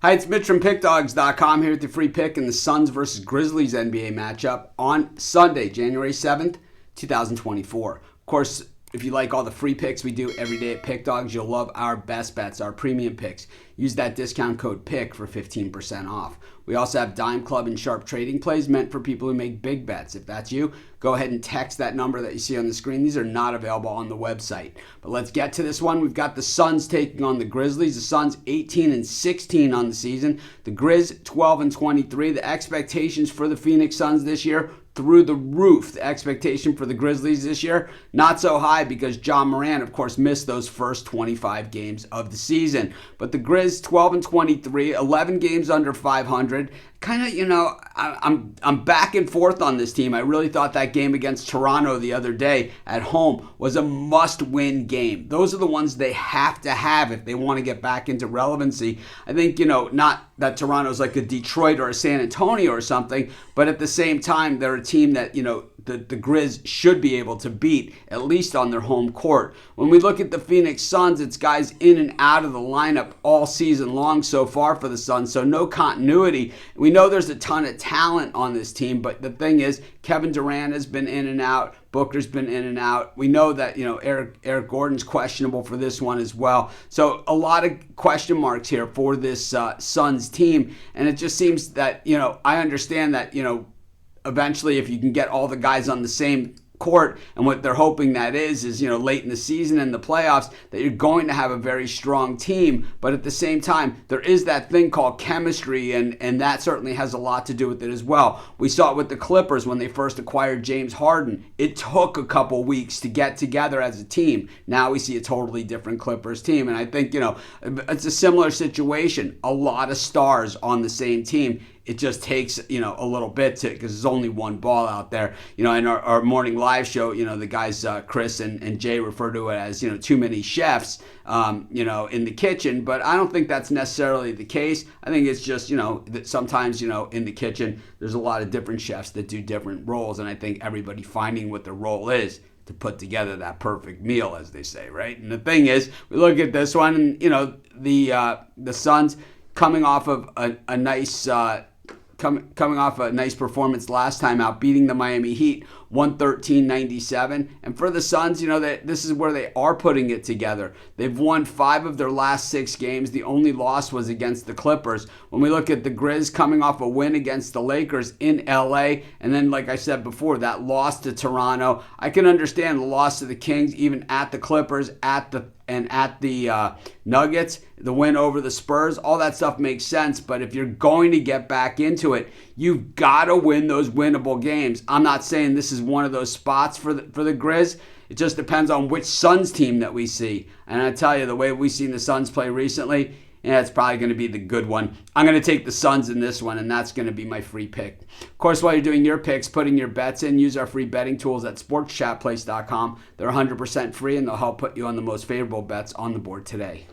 Hi, it's Mitch from Pickdawgz.com here with the free pick in the Suns versus Grizzlies NBA matchup on Sunday, January 7th, 2024. Of course, if you like all the free picks we do every day at Pickdawgz, you'll love our best bets, our premium picks. Use that discount code PICK for 15% off. We also have Dime Club and Sharp Trading Plays meant for people who make big bets. If that's you, go ahead and text that number that you see on the screen. These are not available on the website. But let's get to this one. We've got the Suns taking on the Grizzlies. The Suns 18-16 on the season. The Grizz 12-23. The expectations for the Phoenix Suns this year through the roof. The expectation for the Grizzlies this year, not so high because John Morant, of course, missed those first 25 games of the season. But the Grizz 12-23, 11 games under 500. Kind of, I'm back and forth on this team. I really thought that game against Toronto the other day at home was a must-win game. Those are the ones they have to have if they want to get back into relevancy. I think, not that Toronto's like a Detroit or a San Antonio or something, but at the same time, they're a team that, the Grizz should be able to beat, at least on their home court. When we look at the Phoenix Suns, it's guys in and out of the lineup all season long so far for the Suns, so no continuity. We know there's a ton of talent on this team, but the thing is, Kevin Durant has been in and out. Booker's been in and out. We know that, Eric Gordon's questionable for this one as well. So a lot of question marks here for this Suns team, and it just seems that, I understand that, eventually, if you can get all the guys on the same court, and what they're hoping that is late in the season and the playoffs, that you're going to have a very strong team. But at the same time, there is that thing called chemistry, and that certainly has a lot to do with it as well. We saw it with the Clippers when they first acquired James Harden. It took a couple weeks to get together as a team. Now we see a totally different Clippers team, and I think, it's a similar situation. A lot of stars on the same team. It just takes, a little bit to, because there's only one ball out there. In our morning live show, the guys, Chris and Jay refer to it as, too many chefs, in the kitchen. But I don't think that's necessarily the case. I think it's just, that sometimes, in the kitchen, there's a lot of different chefs that do different roles. And I think everybody finding what their role is to put together that perfect meal, as they say, right? And the thing is, we look at this one, and, the Suns coming off of a nice... Coming off a nice performance last time out, beating the Miami Heat 113-97. And for the Suns, this is where they are putting it together. They've won 5 of their last 6 games. The only loss was against the Clippers. When we look at the Grizz coming off a win against the Lakers in LA, and then, like I said before, that loss to Toronto, I can understand the loss to the Kings, even at the Clippers, at the Nuggets, the win over the Spurs, all that stuff makes sense. But if you're going to get back into it, you've got to win those winnable games. I'm not saying this is one of those spots for the Grizz. It just depends on which Suns team that we see. And I tell you, the way we've seen the Suns play recently, it's probably going to be the good one. I'm going to take the Suns in this one, and that's going to be my free pick. Of course, while you're doing your picks, putting your bets in, use our free betting tools at sportschatplace.com. They're 100% free, and they'll help put you on the most favorable bets on the board today.